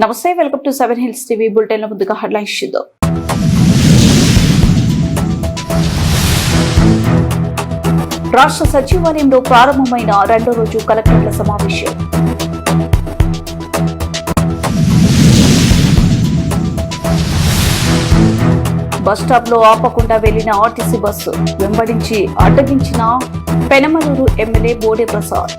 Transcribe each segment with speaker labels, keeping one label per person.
Speaker 1: నమస్తే, welcome to 7 hills TV bulletin. లో ముందుగా హెడ్లైన్స్ చూద్దాం. రాష్ట్ర సచివాలయంలో ప్రారంభమైన రెండో రోజు కలెక్టర్ల సమావేశం. బస్టాప్ లో ఆపకుండా వెళ్లిన ఆర్టీసీ బస్సు వెంబడించి అడ్డగించిన పెనమలూరు ఎమ్మెల్యే బోడే ప్రసాద్.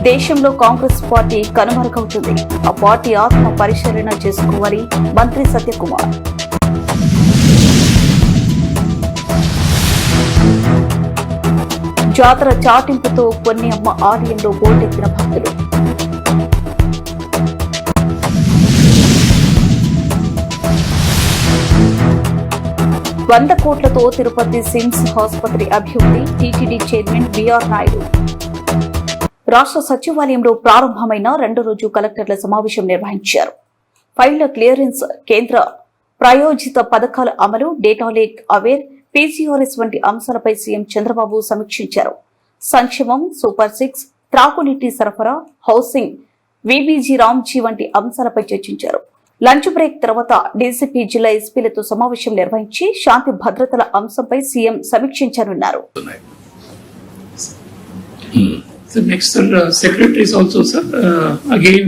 Speaker 1: దేశంలో కాంగ్రెస్ పార్టీ కనుమరుగవుతుంది, ఆ పార్టీ ఆత్మ పరిశీలన చేసుకోవాలి మంత్రి సత్యకుమార్. జాతర చాటింపుతో కొన్ని అమ్మ ఆలయంలో పోటెత్తిన భక్తులు. ₹100 కోట్లతో తిరుపతి సిమ్స్ ఆసుపత్రి అభివృద్ధి, టీటీడీ చైర్మన్ బీఆర్ నాయుడు. రాష్ట్ర సచివాలయంలో ప్రారంభమైన రెండో రోజు కలెక్టర్ల సమావేశం నిర్వహించారు. ఫైళ్ల క్లియరెన్స్, కేంద్ర ప్రాయోజిత పథకాల అమలు, డేటా లేక్ అవేర్, పీసీఆర్ఎస్ వంటి అంశాలపై సీఎం చంద్రబాబు సమీక్షించారు. సంక్షేమం, సూపర్ 6, త్రాగునీటి సరఫరా, హౌసింగ్, వీబీజీ రామ్జీ వంటి అంశాలపై చర్చించారు. లంచ్ బ్రేక్ తర్వాత డీసీపీ, జిల్లా ఎస్పీలతో సమావేశం నిర్వహించి శాంతి భద్రతల అంశంపై CM సమీక్షించనున్నారు.
Speaker 2: The next secretaries also, sir. Again,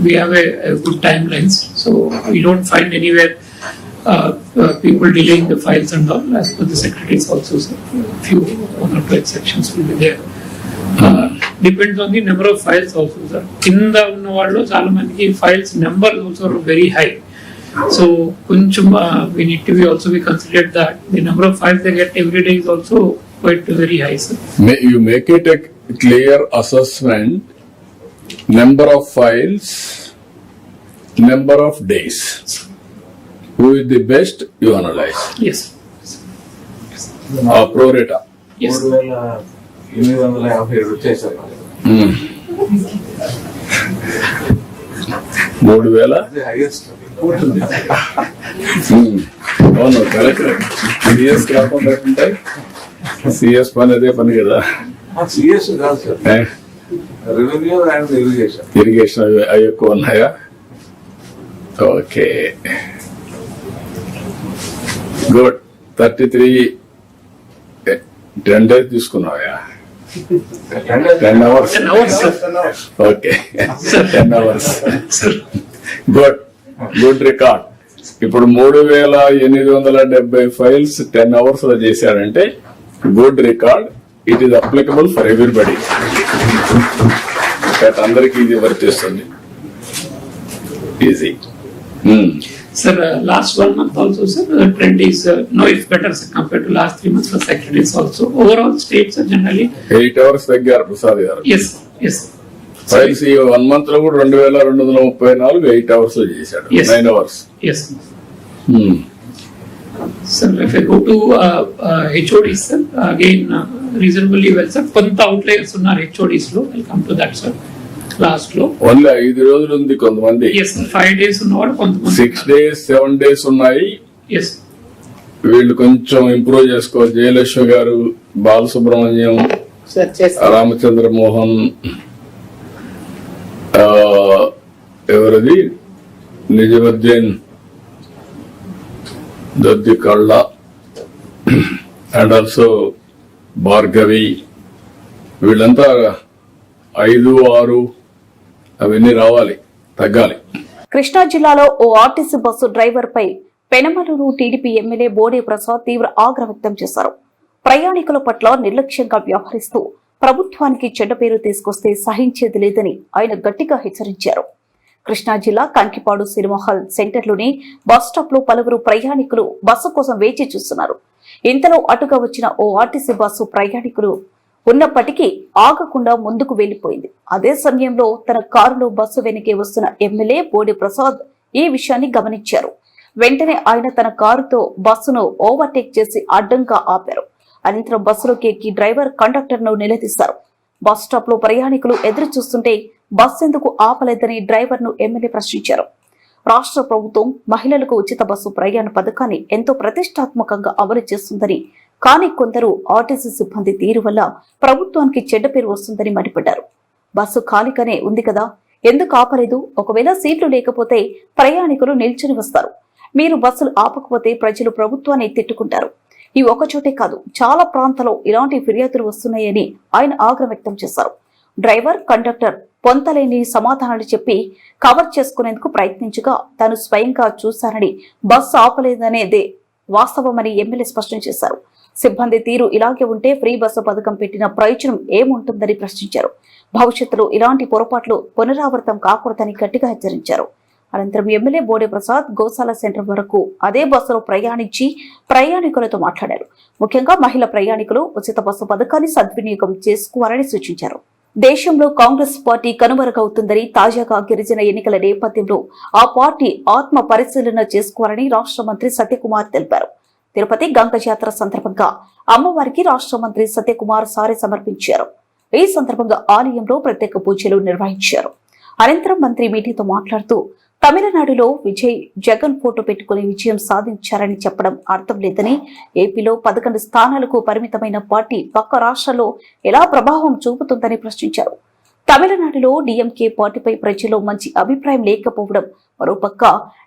Speaker 2: we have a good timelines, so we don't find anywhere people delaying the files and all. As per the secretaries also, sir, few 1 or 2 exceptions will be there. Depends on the number of files also, sir. Kinda unna vallo chaala mandiki files number also are very high. So koncham we need to be also be considered that the number of files they get every day is also quite very high, sir.
Speaker 3: You make it a clear assessment, number of files, number of days. Who is the best, you analyze.
Speaker 2: Yes.
Speaker 3: Pro rata.
Speaker 2: Yes.
Speaker 4: 3,850 వచ్చేసారు.
Speaker 3: 3,000
Speaker 4: highest
Speaker 3: అవును, correct. CS కాకుండా ఉంటాయి. CS పని అదే పని కదా.
Speaker 4: CS కాదు sir, revenue and irrigation.
Speaker 3: Irrigation అవి ఎక్కువ ఉన్నాయా? Okay, good. 33 10 days తీసుకున్నావా? 10 hours.
Speaker 2: 10 hours, sir.
Speaker 3: Okay, 10 hours. Good record. ఇప్పుడు 3,870 ఫైల్స్ 10 hours లో చేశారంటే good record. It is applicable for everybody. అందరికి ఇది వర్తిస్తుంది. Easy.
Speaker 2: Sir, last 1 month also, sir, the trend is no, it's better, sir, compared to last 3 months for secretaries also. Overall states are generally
Speaker 3: 8 hours తగ్గారు Prasad గారు.
Speaker 2: yes.
Speaker 3: Files ఈ 1 month లో కూడా 2,234 8 hours లో చేశాడు.
Speaker 2: Yes.
Speaker 3: 9 hours.
Speaker 2: Yes. Sir, if I go to HODs, sir, again reasonably well, sir. కొంత outliers ఉన్నారు HODs లో. I'll come to that, sir. Last లో
Speaker 3: ఓన్లీ 5 రోజులు ఉంది కొంతమంది.
Speaker 2: yes, 5 days ఉన్నవాడు కొంతమంది.
Speaker 3: 6 days 7 days ఉన్నాయి.
Speaker 2: yes.
Speaker 3: వీళ్ళు కొంచెం ఇంప్రూవ్ చేసుకోవాలి. జయలక్ష్మి గారు, బాలసుబ్రహ్మణ్యం, రామచంద్ర మోహన్, ఎవరిది నిజాముద్దీన్, దద్ది కళ్ళ అండ్ ఆల్సో భార్గవి, వీళ్ళంతా 5, 6 అవన్నీ రావాలి, తగ్గాలి.
Speaker 1: కృష్ణా జిల్లాలో ఓ ఆర్టీసీ బస్సు డ్రైవర్ పై పెనమలూరు టీడీపీ ఎమ్మెల్యే బోడే ప్రసాద్ తీవ్ర ఆగ్రహం వ్యక్తం చేశారు. ప్రయాణికుల పట్ల నిర్లక్ష్యంగా వ్యవహరిస్తూ ప్రభుత్వానికి చెడ్డ పేరు తీసుకొస్తే సహించేది లేదని ఆయన గట్టిగా హెచ్చరించారు. కృష్ణా జిల్లా కంకిపాడు సినిమా హాల్ సెంటర్లోని బస్టాప్ లో పలువురు ప్రయాణికులు బస్సు కోసం వేచి చూస్తున్నారు. ఇంతలో అటుగా వచ్చిన ఓ ఆర్టీసీ బస్సు ప్రయాణికులు ఉన్నప్పటికీ ఆగకుండా ముందుకు వెళ్లిపోయింది. అదే సమయంలో తన కారులో బస్సు వెనకే వస్తున్న ఎమ్మెల్యే బోడే ప్రసాద్ ఈ విషయాన్ని గమనించారు. వెంటనే ఆయన తన కారుతో బస్సును ఓవర్టేక్ చేసి అడ్డంగా ఆపారు. అనంతరం బస్సులోకి ఎక్కి డ్రైవర్, కండక్టర్ ను నిలదీశారు. బస్ స్టాప్ లో ప్రయాణికులు ఎదురు చూస్తుంటే బస్సు ఎందుకు ఆపలేదని డ్రైవర్ ను ఎమ్మెల్యే ప్రశ్నించారు. రాష్ట్ర ప్రభుత్వం మహిళలకు ఉచిత బస్సు ప్రయాణ పథకాన్ని ఎంతో ప్రతిష్టాత్మకంగా అమలు చేస్తుందని కానీ కొందరు ఆర్టీసీ సిబ్బంది తీరు వల్ల ప్రభుత్వానికి చెడ్డ పేరు వస్తుందని మండిపడ్డారు. బస్సు ఖాళీగానే ఉంది కదా, ఎందుకు ఆపలేదు? ఒకవేళ సీట్లు లేకపోతే ప్రయాణికులు నిల్చుని వస్తారు. మీరు బస్సులు ఆపకపోతే ప్రజలు ప్రభుత్వాన్ని తిట్టుకుంటారు. ఈ ఒకచోటే కాదు, చాలా ప్రాంతాల్లో ఇలాంటి ఫిర్యాదులు వస్తున్నాయని ఆయన ఆగ్రహం వ్యక్తం చేశారు. డ్రైవర్, కండక్టర్ పొంతలేని సమాధానాలు చెప్పి కవర్ చేసుకునేందుకు ప్రయత్నించగా తాను స్వయంగా చూశానని, బస్సు ఆపలేదనేదే వాస్తవమని ఎమ్మెల్యే స్పష్టం చేశారు. సిబ్బంది తీరు ఇలాగే ఉంటే ఫ్రీ బస్సు పథకం పెట్టిన ప్రయోజనం ఏముంటుందని ప్రశ్నించారు. భవిష్యత్తులో ఇలాంటి పొరపాట్లు పునరావృతం కాకూడదని గట్టిగా హెచ్చరించారు. అనంతరం ఎమ్మెల్యే బోడే ప్రసాద్ గోశాల సెంటర్ వరకు అదే బస్సులో ప్రయాణించి ప్రయాణికులతో మాట్లాడారు. ముఖ్యంగా మహిళా ప్రయాణికులు ఉచిత బస్సు పథకాన్ని సద్వినియోగం చేసుకోవాలని సూచించారు. దేశంలో కాంగ్రెస్ పార్టీ కనుమరుగవుతుందని, తాజాగా గిరిజన ఎన్నికల నేపథ్యంలో ఆ పార్టీ ఆత్మ పరిశీలన చేసుకోవాలని రాష్ట్ర మంత్రి సత్యకుమార్ తెలిపారు. తిరుపతి గంగ జాతర సందర్భంగా అమ్మవారికి రాష్ట్ర మంత్రి సత్యకుమార్ సారె సమర్పించారు. ఈ సందర్భంగా ఆలయంలో ప్రత్యేక పూజలు నిర్వహించారు. అనంతరం మంత్రి మీడియాతో మాట్లాడుతూ, తమిళనాడులో విజయ్ జగన్ ఫోటో పెట్టుకుని విజయం సాధించారని చెప్పడం అర్థం లేదని, ఏపీలో 11 స్థానాలకు పరిమితమైన పార్టీ పక్క రాష్ట్రాల్లో ఎలా ప్రభావం చూపుతుందని ప్రశ్నించారు. తమిళనాడులో డీఎంకే పార్టీపై ప్రజల్లో మంచి అభిప్రాయం లేకపోవడం, మరోపక్క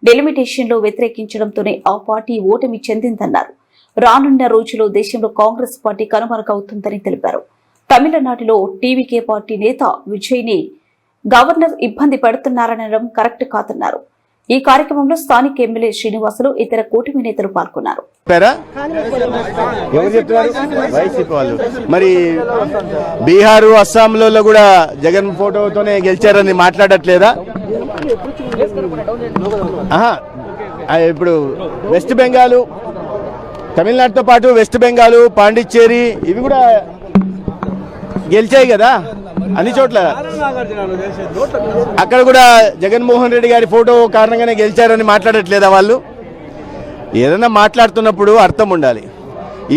Speaker 1: డెలిమిటేషన్ లో వ్యతిరేకించడంతోనే ఆ పార్టీ ఓటమి చెందిందన్నారు. రానున్న రోజుల్లో దేశంలో కాంగ్రెస్ పార్టీ కనుమరుగవుతుందని తెలిపారు. తమిళనాడులో టీవీకే పార్టీ నేత విజయ్ ని గవర్నర్ ఇబ్బంది పెడుతున్నారనడం కరెక్ట్ కాదన్నారు. ఈ కార్యక్రమంలో స్థానిక ఎమ్మెల్యే శ్రీనివాసులు, ఇతర కూటమి నేతలు పాల్గొన్నారు.
Speaker 5: ఎవరు చెప్తున్నారు? వైసీపీ వాళ్ళు. మరి బీహారు, అస్సాంలో కూడా జగన్ ఫోటోతోనే గెలిచారని మాట్లాడట్లేదా? ఇప్పుడు వెస్ట్ బెంగాల్, తమిళనాడుతో పాటు వెస్ట్ బెంగాల్, పాండిచ్చేరి ఇవి కూడా గెలిచాయి కదా అన్ని చోట్ల. అక్కడ కూడా జగన్మోహన్ రెడ్డి గారి ఫోటో కారణంగానే గెలిచారని మాట్లాడట్లేదా వాళ్ళు? ఏదైనా మాట్లాడుతున్నప్పుడు అర్థం ఉండాలి.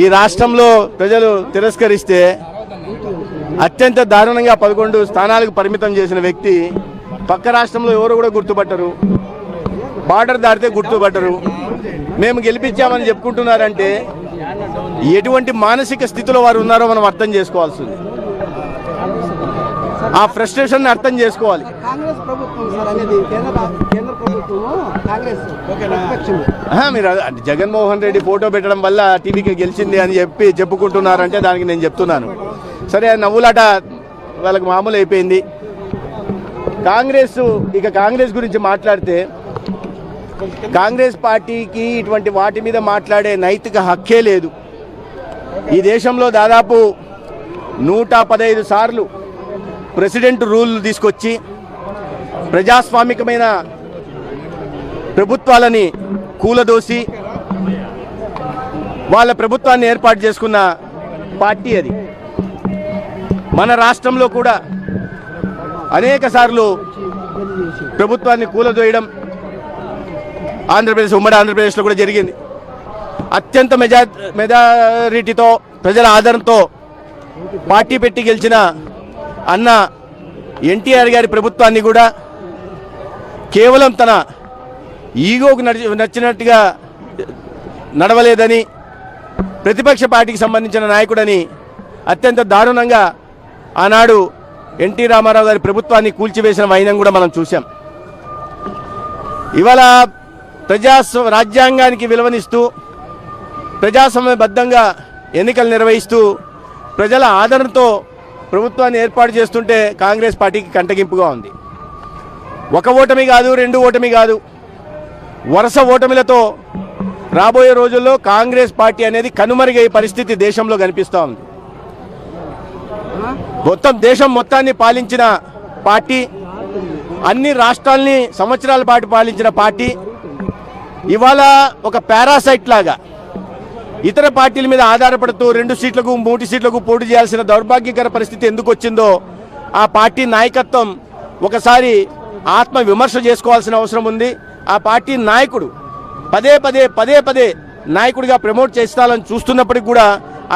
Speaker 5: ఈ రాష్ట్రంలో ప్రజలు తిరస్కరిస్తే అత్యంత దారుణంగా 11 స్థానాలకు పరిమితం చేసిన వ్యక్తి పక్క రాష్ట్రంలో ఎవరు కూడా గుర్తుపట్టరు, బార్డర్ దాటితే గుర్తుపట్టరు. మేము గెలిపించామని చెప్పుకుంటున్నారంటే ఎటువంటి మానసిక స్థితిలో వారు ఉన్నారో మనం అర్థం చేసుకోవాల్సింది. ఆ ఫ్రస్ట్రేషన్ అర్థం చేసుకోవాలి. మీరు జగన్మోహన్ రెడ్డి ఫోటో పెట్టడం వల్ల టీవీకి గెలిచింది అని చెప్పుకుంటున్నారంటే దానికి నేను చెప్తున్నాను, సరే నవ్వులాట వాళ్ళకి మామూలు అయిపోయింది. కాంగ్రెస్ గురించి మాట్లాడితే కాంగ్రెస్ పార్టీకి ఇటువంటి వాటి మీద మాట్లాడే నైతిక హక్కే లేదు. ఈ దేశంలో దాదాపు 115 సార్లు ప్రెసిడెంట్ రూల్ తీసుకొచ్చి ప్రజాస్వామికమైన ప్రభుత్వాలని కూలదోసి వాళ్ళ ప్రభుత్వాన్ని ఏర్పాటు చేసుకున్న పార్టీ అది. మన రాష్ట్రంలో కూడా అనేక సార్లు ప్రభుత్వాన్ని కూలదోయడం ఉమ్మడి ఆంధ్రప్రదేశ్లో కూడా జరిగింది. అత్యంత మెజారిటీతో ప్రజల ఆదరణతో పార్టీ పెట్టి గెలిచిన అన్న ఎన్టీఆర్ గారి ప్రభుత్వాన్ని కూడా కేవలం తన ఈగోకు నచ్చినట్టుగా నడవలేదని, ప్రతిపక్ష పార్టీకి సంబంధించిన నాయకుడని అత్యంత దారుణంగా ఆనాడు ఎన్టీ రామారావు గారి ప్రభుత్వాన్ని కూల్చివేసిన వైనం కూడా మనం చూసాం. ఇవాళ రాజ్యాంగానికి విలువనిస్తూ ప్రజాస్వామ్యబద్ధంగా ఎన్నికలు నిర్వహిస్తూ ప్రజల ఆదరణతో ప్రభుత్వాన్ని ఏర్పాటు చేస్తుంటే కాంగ్రెస్ పార్టీకి కంటగింపుగా ఉంది. ఒక ఓటమి కాదు, 2 ఓటమి కాదు, వరుస ఓటమిలతో రాబోయే రోజుల్లో కాంగ్రెస్ పార్టీ అనేది కనుమరుగయ్యే పరిస్థితి దేశంలో కనిపిస్తూ ఉంది. దేశం మొత్తాన్ని పాలించిన పార్టీ, అన్ని రాష్ట్రాల్ని సంవత్సరాల పాటు పాలించిన పార్టీ ఇవాళ ఒక పారాసైట్ లాగా ఇతర పార్టీల మీద ఆధారపడుతూ 2 సీట్లకు 3 సీట్లకు పోటీ చేయాల్సిన దౌర్భాగ్యకర పరిస్థితి ఎందుకు వచ్చిందో ఆ పార్టీ నాయకత్వం ఒకసారి ఆత్మ విమర్శ చేసుకోవాల్సిన అవసరం ఉంది. ఆ పార్టీ నాయకుడు పదే పదే నాయకుడిగా ప్రమోట్ చేస్తాలని చూస్తున్నప్పటికీ కూడా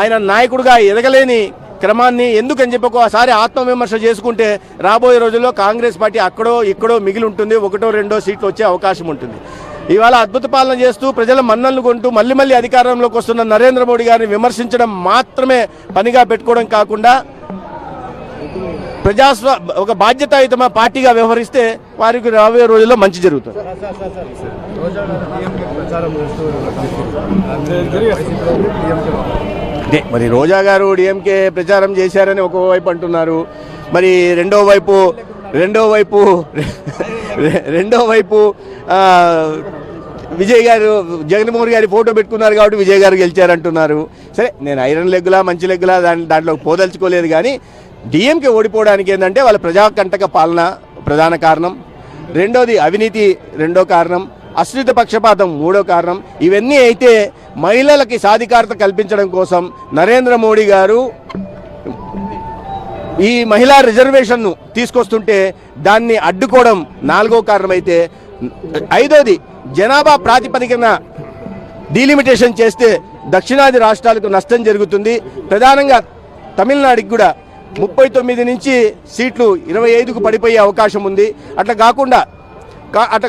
Speaker 5: ఆయన నాయకుడిగా ఎదగలేని క్రమాన్ని ఎందుకని చెప్పి ఒకసారి ఆత్మవిమర్శ చేసుకుంటే రాబోయే రోజుల్లో కాంగ్రెస్ పార్టీ అక్కడో ఇక్కడో మిగిలి ఉంటుంది, 1-2 సీట్లు వచ్చే అవకాశం ఉంటుంది. ఇవాళ అద్భుత పాలన చేస్తూ ప్రజల మన్నలను కొంటూ మళ్ళీ మళ్ళీ అధికారంలోకి వస్తున్న నరేంద్ర మోడీ గారిని విమర్శించడం మాత్రమే పనిగా పెట్టుకోవడం కాకుండా ఒక బాధ్యతాయుతమ పార్టీగా వ్యవహరిస్తే వారికి రాబోయే రోజుల్లో మంచి జరుగుతుంది. మరి రోజా గారు డిఎంకే ప్రచారం చేశారని ఒకవైపు అంటున్నారు, మరి రెండో వైపు విజయ్ గారు జగన్మోహన్ గారి ఫోటో పెట్టుకున్నారు కాబట్టి విజయ్ గారు గెలిచారంటున్నారు. సరే, నేను ఐరన్ లెగ్గులా మంచి లెగ్గులా దాంట్లో పోదలుచుకోలేదు. కానీ డిఎంకే ఓడిపోవడానికి ఏంటంటే వాళ్ళ ప్రజాకంటక పాలన ప్రధాన కారణం, రెండోది అవినీతి రెండో కారణం, అశ్రిత పక్షపాతం మూడో కారణం. ఇవన్నీ అయితే మహిళలకి సాధికారత కల్పించడం కోసం నరేంద్ర మోడీ గారు ఈ మహిళా రిజర్వేషన్ను తీసుకొస్తుంటే దాన్ని అడ్డుకోవడం నాలుగో కారణం అయితే, ఐదోది జనాభా ప్రాతిపదికన డీలిమిటేషన్ చేస్తే దక్షిణాది రాష్ట్రాలకు నష్టం జరుగుతుంది. ప్రధానంగా తమిళనాడుకి కూడా 39 నుంచి సీట్లు 25కు పడిపోయే అవకాశం ఉంది. అట్లా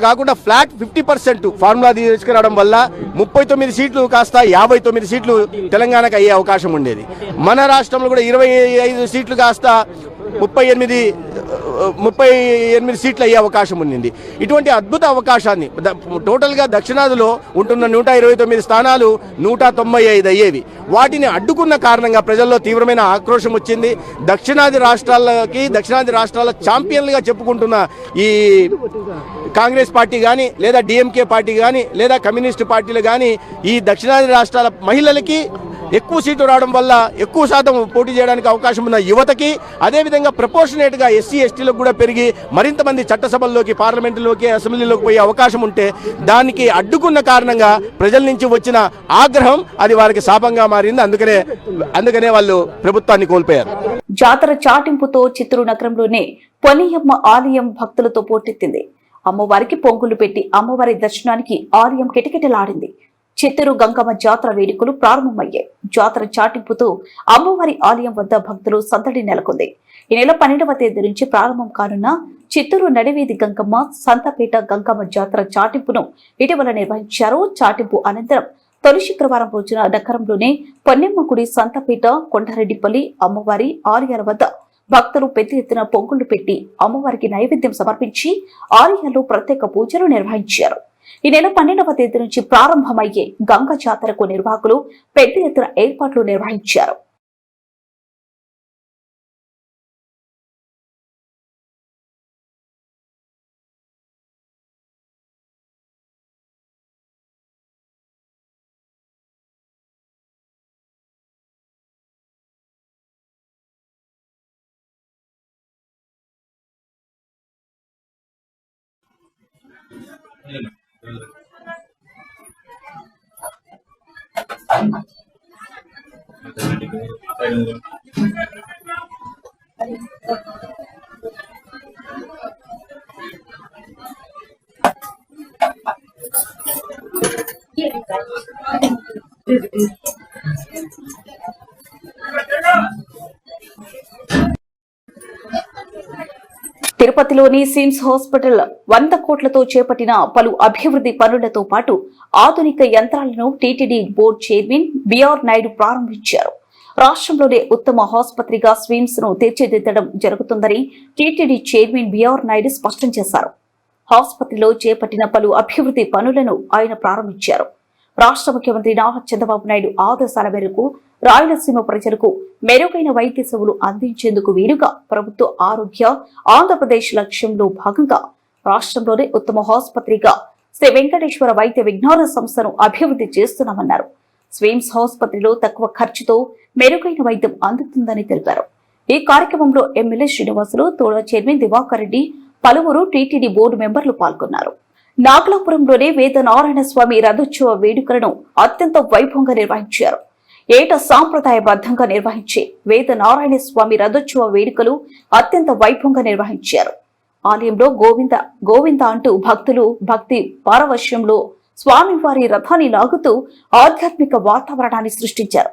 Speaker 5: కాకుండా ఫ్లాట్ 50% ఫార్ములా తీసుకురావడం వల్ల 39 సీట్లు కాస్త 59 సీట్లు తెలంగాణకు అయ్యే అవకాశం ఉండేది. మన రాష్ట్రంలో కూడా 25 సీట్లు కాస్త 38 సీట్లు అయ్యే అవకాశం ఉంది. ఇటువంటి అద్భుత అవకాశాన్ని టోటల్గా దక్షిణాదిలో ఉంటున్న 129 స్థానాలు 195 అయ్యేవి. వాటిని అడ్డుకున్న కారణంగా ప్రజల్లో తీవ్రమైన ఆక్రోశం వచ్చింది. దక్షిణాది రాష్ట్రాల ఛాంపియన్లుగా చెప్పుకుంటున్న ఈ కాంగ్రెస్ పార్టీ కానీ లేదా డిఎంకే పార్టీ కానీ లేదా కమ్యూనిస్టు పార్టీలు కానీ ఈ దక్షిణాది రాష్ట్రాల మహిళలకి ఎక్కువ సీట్లు రావడం వల్ల ఎక్కువ శాతం పోటీ చేయడానికి అవకాశం ఉన్న యువతకి, అదేవిధంగా ప్రపోర్షనేట్గా ఎస్సీ ఎస్టీలకు కూడా పెరిగి మరింత మంది చట్టసభల్లోకి పార్లమెంటులోకి అసెంబ్లీలోకి పోయే అవకాశం ఉంటే దానికి అడ్డుకున్న కారణంగా ప్రజల నుంచి వచ్చిన ఆగ్రహం అది వారికి శాపంగా మారింది. అందుకనే వాళ్ళు ప్రభుత్వాన్ని కోల్పోయారు.
Speaker 1: జాతర చాటింపుతో చిత్తూరు నగరంలోనే పొనియమ్మ ఆలయం భక్తులతో పోటెత్తింది. అమ్మవారికి పొంగులు పెట్టి అమ్మవారి దర్శనానికి ఆలయం కిటకిటలాడింది. చిత్తూరు గంగమ్మ జాతర వేడుకలు ప్రారంభమయ్యాయి. జాతర చాటింపుతో అమ్మవారి ఆలయం వద్ద భక్తులు సందడి నెలకొంది. ఈ నెల 12వ తేదీ నుంచి ప్రారంభం కానున్న చిత్తూరు నడివీధి గంగమ్మ సంతపేట గంగమ్మ జాతర చాటింపును ఇటీవల నిర్వహించారు. చాటింపు అనంతరం తొలి శుక్రవారం రోజున నగరంలోనే పొన్నెమ్మ గుడి, సంతపేట, కొండారెడ్డిపల్లి అమ్మవారి ఆలయాల వద్ద భక్తులు పెద్ద ఎత్తున పొంగుళ్లు పెట్టి అమ్మవారికి నైవేద్యం సమర్పించి ఆలయాల్లో ప్రత్యేక పూజలు నిర్వహించారు. ఈ నెల 12వ తేదీ నుంచి ప్రారంభమయ్యే గంగ జాతరకు నిర్వాహకులు పెద్ద ఎత్తున ఏర్పాట్లు నిర్వహించారు. తిరుపతిలోని సిమ్స్ హాస్పిటల్ 100 కోట్లతో చేపట్టిన పలు అభివృద్ధి పనులతో పాటు ఆధునిక యంత్రాలను TTD board chairman BR Naidu ప్రారంభించారు. రాష్ట్రంలోనే ఉత్తమ ఆసుపత్రిగా స్విమ్స్ ను తీర్చిదిద్దడం జరుగుతుందని టీటీడీ చైర్మన్ బిఆర్ నాయుడు స్పష్టం చేశారు. ఆసుపత్రిలో చేపట్టిన పలు అభివృద్ధి పనులను ఆయన ప్రారంభించారు. రాష్ట్ర ముఖ్యమంత్రి నారా చంద్రబాబు నాయుడు ఆదేశాల మేరకు రాయలసీమ ప్రజలకు మెరుగైన వైద్య సేవలు అందించేందుకు వీలుగా ప్రభుత్వ ఆరోగ్య ఆంధ్రప్రదేశ్ లక్ష్యంలో భాగంగా రాష్ట్రంలోనే ఉత్తమ ఆసుపత్రిగా శ్రీ వెంకటేశ్వర వైద్య విజ్ఞాన సంస్థను అభివృద్ధి చేస్తున్నామన్నారు. స్విమ్స్ ఆసుపత్రిలో తక్కువ ఖర్చుతో మెరుగైన వైద్యం అందుతుందని తెలిపారు. ఈ కార్యక్రమంలో ఎమ్మెల్యే శ్రీనివాసులు, తోడ చైర్మన్ దివాకర్ రెడ్డి, పలువురు టీటీడీ బోర్డు మెంబర్లు పాల్గొన్నారు. నాగలాపురంలోనే వేద నారాయణ స్వామి రథోత్సవ వేడుకలను అత్యంత వైభవంగా నిర్వహించారు. ఏటా సాంప్రదాయబద్ధంగా నిర్వహించే వేద నారాయణ స్వామి రథోత్సవ వేడుకలు అత్యంత వైభవంగా నిర్వహించారు. ఆలయంలో గోవింద గోవింద అంటూ భక్తులు భక్తి పారవశ్యంలో స్వామివారి రథాన్ని లాగుతూ ఆధ్యాత్మిక వాతావరణాన్ని సృష్టించారు.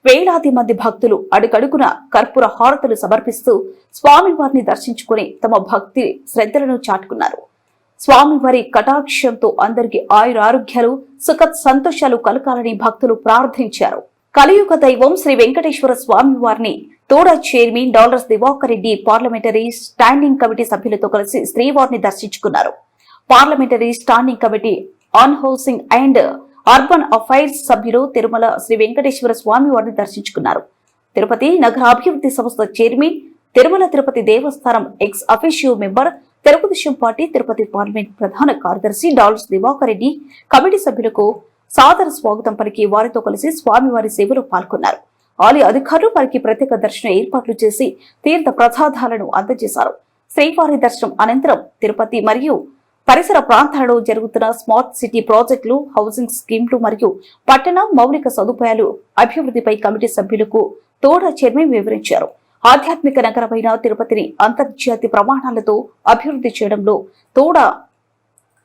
Speaker 1: వేలాది మంది భక్తులు అడుగడుగున కర్పూర హారతులు సమర్పిస్తూ స్వామివారిని దర్శించుకుని తమ భక్తి శ్రద్ధలను చాటుకున్నారు. స్వామివారి కటాక్షంతో అందరికీ ఆయురారోగ్యాలు సుఖ సంతోషాలు కలగాలని భక్తులు ప్రార్థించారు. కలియుగ దైవం శ్రీ వెంకటేశ్వర స్వామివారిని TUDA chairman dollars Diwakar Reddy parliamentary standing committee సభ్యులతో కలిసి శ్రీవారిని దర్శించుకున్నారు. Parliamentary standing committee on housing and urban affairs సభ్యులు తిరుమల శ్రీ వెంకటేశ్వర స్వామివారిని దర్శించుకున్నారు. తిరుపతి నగర అభివృద్ధి సంస్థ చైర్మన్, తిరుమల తిరుపతి దేవస్థానం ex officio member, Telugu Desam party Tirupati parliament ప్రధాన కార్యదర్శి డాలర్స్ దివాకర్ రెడ్డి కమిటీ సభ్యులకు సాదర స్వాగతం పలికి వారితో కలిసి స్వామివారి సేవలో పాల్గొన్నారు. ఆలయ అధికారులు వారికి ప్రత్యేక దర్శన ఏర్పాట్లు చేసి తీర్థ ప్రసాదాలను అందజేశారు. శ్రీవారి దర్శనం అనంతరం తిరుపతి మరియు పరిసర ప్రాంతాలలో జరుగుతున్న స్మార్ట్ సిటీ ప్రాజెక్టులు, హౌసింగ్ స్కీమ్లు మరియు పట్టణ మౌలిక సదుపాయాలు అభివృద్ధిపై కమిటీ సభ్యులకు తోడా చైర్మన్ వివరించారు. ఆధ్యాత్మిక నగరమైన తిరుపతిని అంతర్జాతీయ ప్రమాణాలతో అభివృద్ధి చేయడంలో తోడా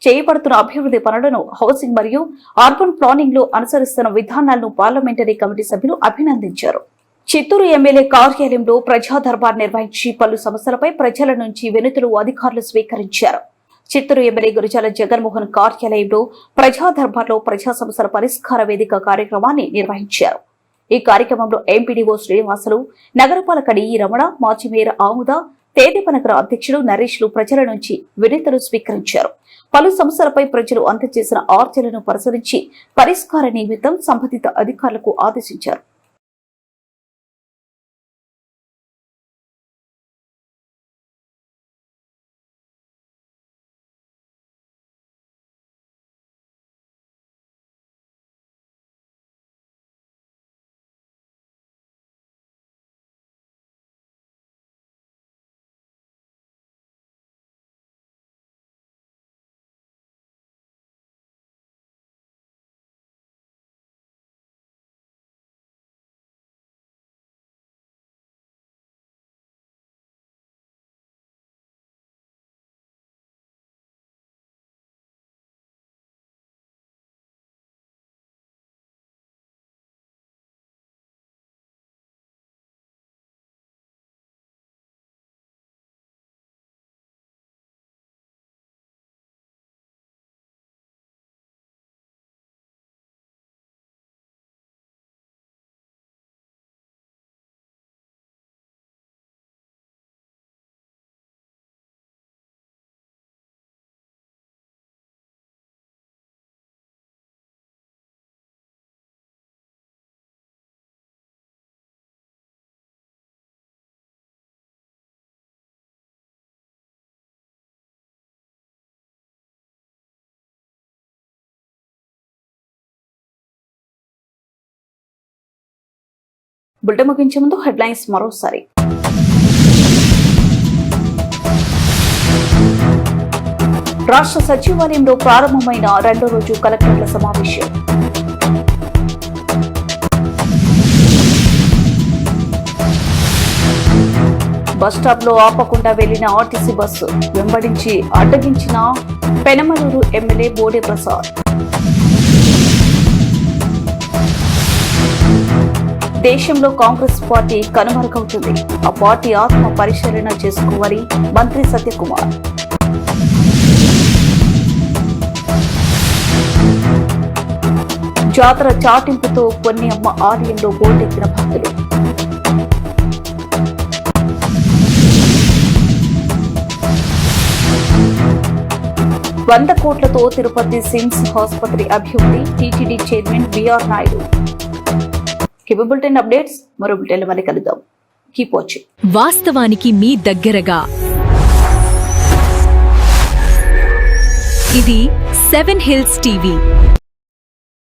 Speaker 1: చేయబడుతున్న అభివృద్ధి పనులను, హౌసింగ్ మరియు అర్బన్ ప్లానింగ్ లో అనుసరిస్తున్న విధానాలను పార్లమెంటరీ కమిటీ సభ్యులు అభినందించారు. చిత్తూరు ఎమ్మెల్యే కార్యాలయంలో ప్రజా దర్బార్ నిర్వహించి పలు సమస్యలపై ప్రజల నుంచి వినతులు అధికారులు స్వీకరించారు. చిత్తూరు ఎమ్మెల్యే గురజాల జగన్మోహన్ కార్యాలయంలో ప్రజా దర్బార్లో ప్రజా సమస్యల పరిష్కార వేదిక కార్యక్రమాన్ని నిర్వహించారు. ఈ కార్యక్రమంలో ఎంపీడీఓ శ్రీనివాసులు, నగరపాలక డిఈ రమణ, మాజీ మేయర్ ఆముద, తేదీప నగర అధ్యక్షుడు నరేష్లు ప్రజల నుంచి వినతులు స్వీకరించారు. పలు సమస్యలపై ప్రజలు అందజేసిన ఆర్జీలను పరిశీలించి పరిష్కార నిమిత్తం సంబంధిత అధికారులకు ఆదేశించారు. బులెటిన్ ముగించే ముందు హెడ్లైన్స్ మరోసారి. రాష్ట్ర సచివాలయంలో ప్రారంభమైన రెండో రోజు కలెక్టర్ల సమావేశం. బస్టాప్ లో ఆపకుండా వెళ్లిన ఆర్టీసీ బస్సు వెంబడించి అడ్డగించిన పెనమలూరు ఎమ్మెల్యే బోడే ప్రసాద్. దేశంలో కాంగ్రెస్ పార్టీ కనుమరుగవుతుంది, ఆ పార్టీ ఆత్మ పరిశీలన చేసుకోవాలి మంత్రి సత్యకుమార్. జాతర చాటింపుతో కొన్ని అమ్మ ఆలయంలో పోటెత్తిన భక్తులు. ₹100 కోట్లతో తిరుపతి సిమ్స్ ఆసుపత్రి అభివృద్ధి, TTD chairman BR Naidu. Bulletin updates మరో బులెటిన్లో మళ్ళీ కలుద్దాం. Keep watching.
Speaker 6: వాస్తవానికి మీ దగ్గరగా ఇది 7 హిల్స్ టీవీ.